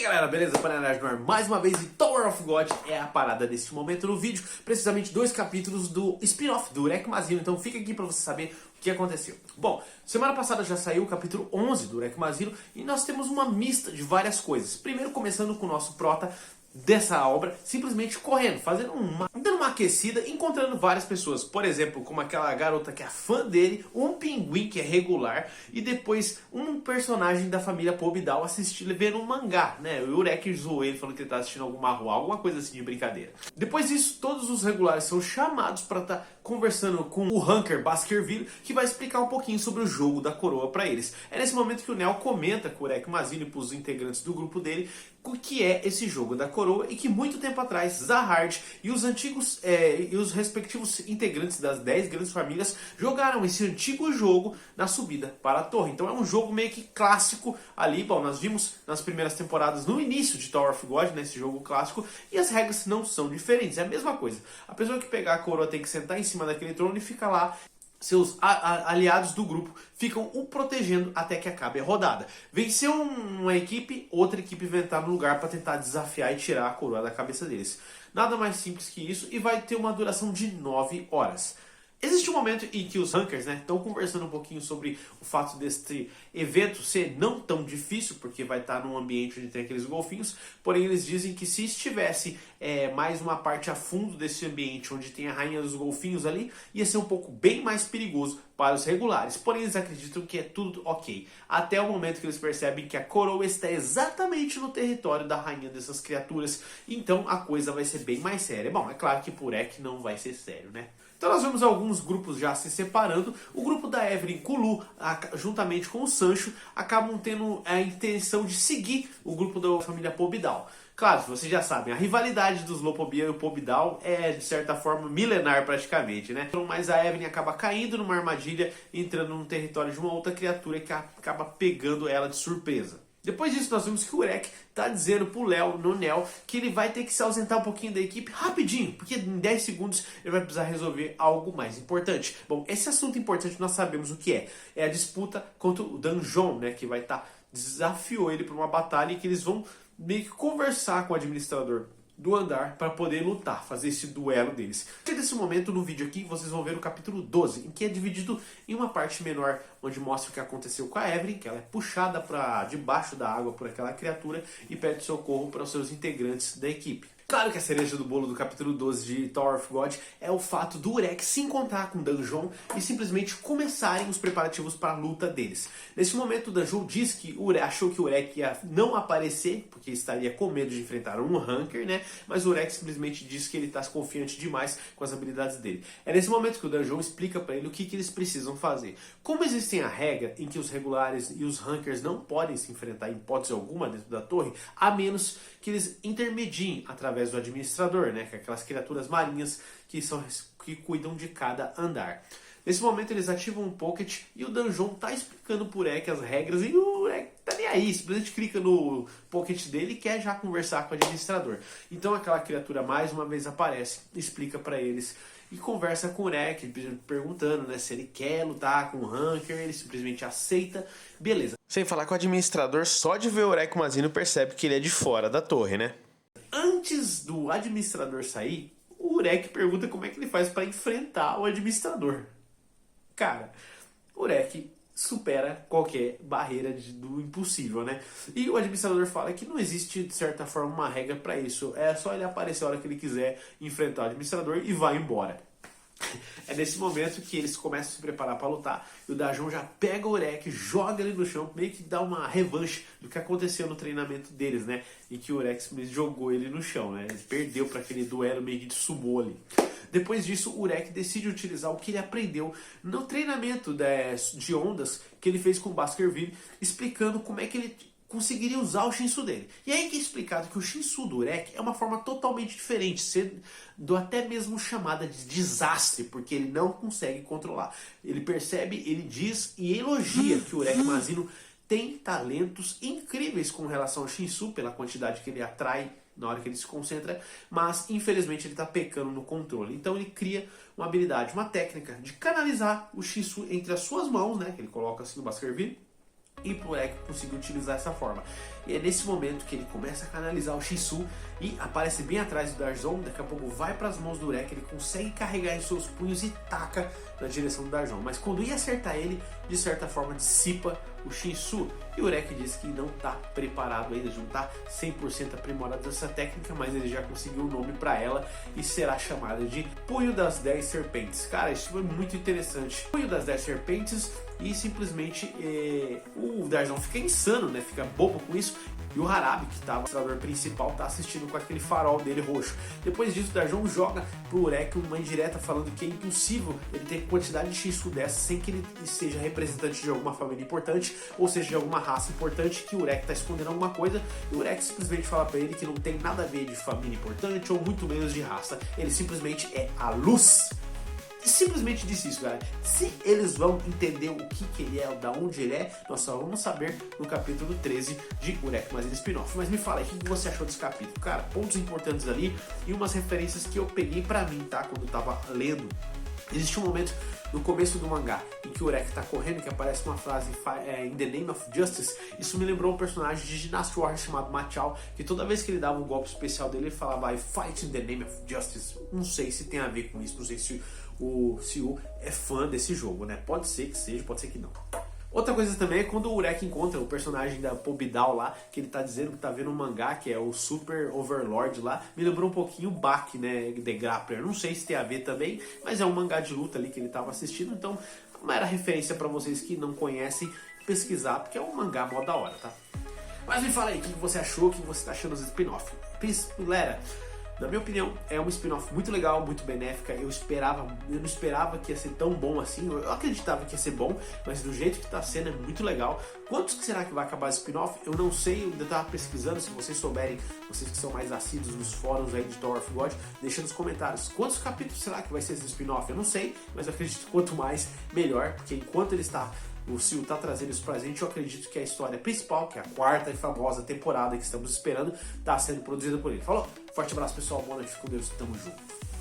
Galera, beleza? Panelagem no ar mais uma vez e Tower of God é a parada deste momento no vídeo. Precisamente 2 capítulos do spin-off do Urek Mazino, então fica aqui pra você saber o que aconteceu. Bom, semana passada já saiu o capítulo 11 do Urek Mazino e nós temos uma mista de várias coisas. Primeiro começando com o nosso prota dessa obra, simplesmente correndo, dando uma aquecida, encontrando várias pessoas. Por exemplo, como aquela garota que é fã dele, um pinguim que é regular, e depois um personagem da família Pobidal assistindo, vendo um mangá, né? O Urek zoou ele, falando que ele tá assistindo algum manhwa, alguma coisa assim de brincadeira. Depois disso, todos os regulares são chamados para estar conversando com o Hunker Baskerville, que vai explicar um pouquinho sobre o jogo da coroa para eles. É nesse momento que o Nel comenta com o Urek Mazino e para os integrantes do grupo dele o que é esse jogo da coroa e que muito tempo atrás Zahard e os antigos e os respectivos integrantes das 10 grandes famílias jogaram esse antigo jogo na subida para a torre. Então é um jogo meio que clássico ali. Bom, nós vimos nas primeiras temporadas no início de Tower of God, nesse jogo clássico, e as regras não são diferentes, é a mesma coisa. A pessoa que pegar a coroa tem que sentar em cima daquele trono e fica lá. Seus aliados do grupo ficam o protegendo até que acabe a rodada. Venceu uma equipe, outra equipe vai entrar no lugar para tentar desafiar e tirar a coroa da cabeça deles. Nada mais simples que isso e vai ter uma duração de 9 horas. Existe um momento em que os Hunkers estão conversando um pouquinho sobre o fato deste evento ser não tão difícil, porque vai estar num ambiente onde tem aqueles golfinhos, porém eles dizem que se estivesse mais uma parte a fundo desse ambiente, onde tem a rainha dos golfinhos ali, ia ser um pouco bem mais perigoso para os regulares. Porém eles acreditam que é tudo ok, até o momento que eles percebem que a coroa está exatamente no território da rainha dessas criaturas, então a coisa vai ser bem mais séria. Bom, é claro que por Urek não vai ser sério, né? Então nós vemos alguns grupos já se separando. O grupo da Evelyn Kulu, juntamente com o Sancho, acabam tendo a intenção de seguir o grupo da família Pobidal. Claro, vocês já sabem, a rivalidade dos Lopobia e o Pobidal é, de certa forma, milenar praticamente, né? Mas a Evelyn acaba caindo numa armadilha, entrando num território de uma outra criatura que acaba pegando ela de surpresa. Depois disso, nós vimos que o Urek está dizendo pro Nel, que ele vai ter que se ausentar um pouquinho da equipe rapidinho, porque em 10 segundos ele vai precisar resolver algo mais importante. Bom, esse assunto importante nós sabemos o que é. É a disputa contra o Dungeon, né, que vai estar desafiou ele para uma batalha e que eles vão meio que conversar com o administrador do andar para poder lutar, fazer esse duelo deles. Nesse momento no vídeo aqui vocês vão ver o capítulo 12, em que é dividido em uma parte menor onde mostra o que aconteceu com a Evelyn, que ela é puxada para debaixo da água por aquela criatura e pede socorro para os seus integrantes da equipe. Claro que a cereja do bolo do capítulo 12 de Tower of God é o fato do Urek se encontrar com Dungeon e simplesmente começarem os preparativos para a luta deles. Nesse momento, o Dungeon diz que achou que o Urek ia não aparecer, porque estaria com medo de enfrentar um Hunker, né? Mas o Urek simplesmente diz que ele está confiante demais com as habilidades dele. É nesse momento que o Dungeon explica para ele o que eles precisam fazer. Como existem a regra em que os regulares e os Hunkers não podem se enfrentar em hipótese alguma dentro da torre, a menos que eles intermediem através do administrador, né, que é aquelas criaturas marinhas que cuidam de cada andar. Nesse momento eles ativam o Pocket e o Dungeon tá explicando pro Urek as regras e o Urek tá nem aí, simplesmente clica no Pocket dele e quer já conversar com o administrador. Então aquela criatura mais uma vez aparece, explica para eles e conversa com o Urek, perguntando, né, se ele quer lutar com o Hunker, ele simplesmente aceita, beleza. Sem falar que o administrador, só de ver o Urek Mazino, percebe que ele é de fora da torre, né? Antes do administrador sair, o Urek pergunta como é que ele faz para enfrentar o administrador. Cara, o Urek supera qualquer barreira do impossível, né? E o administrador fala que não existe, de certa forma, uma regra para isso. É só ele aparecer a hora que ele quiser enfrentar o administrador e vai embora. É nesse momento que eles começam a se preparar para lutar e o Dungeon já pega o Urek, joga ele no chão, meio que dá uma revanche do que aconteceu no treinamento deles, né? Em que o Urek simplesmente jogou ele no chão, né? Ele perdeu para aquele duelo meio de sumô ali. Depois disso, o Urek decide utilizar o que ele aprendeu no treinamento de ondas que ele fez com o Baskerville, explicando como é que ele conseguiria usar o Shinsu dele. E aí que é explicado que o Shinsu do Urek é uma forma totalmente diferente, sendo até mesmo chamada de desastre, porque ele não consegue controlar. Ele percebe, ele diz e elogia que o Urek Mazino tem talentos incríveis com relação ao Shinsu, pela quantidade que ele atrai na hora que ele se concentra, mas infelizmente ele está pecando no controle. Então ele cria uma habilidade, uma técnica de canalizar o Shinsu entre as suas mãos, né, que ele coloca assim no Baskerville, e pro Urek conseguir utilizar essa forma. E é nesse momento que ele começa a canalizar o Shinsu e aparece bem atrás do Darzon. Daqui a pouco vai para as mãos do Urek, ele consegue carregar em seus punhos e taca na direção do Darzon. Mas quando ia acertar ele, de certa forma dissipa o Shinsu. E o Urek diz que não está preparado ainda, não está 100% aprimorado nessa técnica, mas ele já conseguiu o nome para ela e será chamada de Punho das 10 Serpentes. Cara, isso foi muito interessante. Punho das 10 Serpentes, e simplesmente o Darzon fica insano, né? Fica bobo com isso. E o Harabi, que tá o ilustrador principal, tá assistindo com aquele farol dele roxo. Depois disso, o Darzon joga pro Urek uma indireta falando que é impossível ele ter quantidade de Shinsu dessa sem que ele seja representante de alguma família importante, ou seja, de alguma raça importante, que o Urek tá escondendo alguma coisa. E o Urek simplesmente fala pra ele que não tem nada a ver de família importante ou muito menos de raça. Ele simplesmente é a luz. Simplesmente disse isso, galera. Se eles vão entender o que ele é, da onde ele é, nós só vamos saber no capítulo 13 de Urek Mazino Spin-Off. Mas me fala aí, o que você achou desse capítulo? Cara, pontos importantes ali e umas referências que eu peguei pra mim, tá? Quando eu tava lendo. Existe um momento no começo do mangá em que o Urek tá correndo, que aparece uma frase In the Name of Justice. Isso me lembrou um personagem de Dynasty Warriors chamado Machao, que toda vez que ele dava um golpe especial dele, ele falava I fight in the name of justice. Não sei se tem a ver com isso, não sei se o Siu é fã desse jogo, né? Pode ser que seja, pode ser que não. Outra coisa também é quando o Urek encontra o personagem da Pobidal lá, que ele tá dizendo que tá vendo um mangá, que é o Super Overlord lá, me lembrou um pouquinho o Baki, né, The Grappler. Não sei se tem a ver também, mas é um mangá de luta ali que ele tava assistindo, então uma era referência pra vocês que não conhecem pesquisar, porque é um mangá mó da hora, tá? Mas me fala aí, o que você achou, o que você tá achando dos spin-off? Galera, na minha opinião, é uma spin-off muito legal, muito benéfica. Eu não esperava que ia ser tão bom assim. Eu acreditava que ia ser bom, mas do jeito que tá sendo é muito legal. Quantos que será que vai acabar esse spin-off? Eu não sei, eu ainda tava pesquisando. Se vocês souberem, vocês que são mais assíduos nos fóruns aí de Tower of God, deixa nos comentários. Quantos capítulos será que vai ser esse spin-off? Eu não sei, mas eu acredito que quanto mais, melhor. Porque enquanto o Siu tá trazendo isso pra gente, eu acredito que a história principal, que é a quarta e famosa temporada que estamos esperando, tá sendo produzida por ele. Falou? Forte abraço, pessoal. Boa noite. Com Deus. Tamo junto.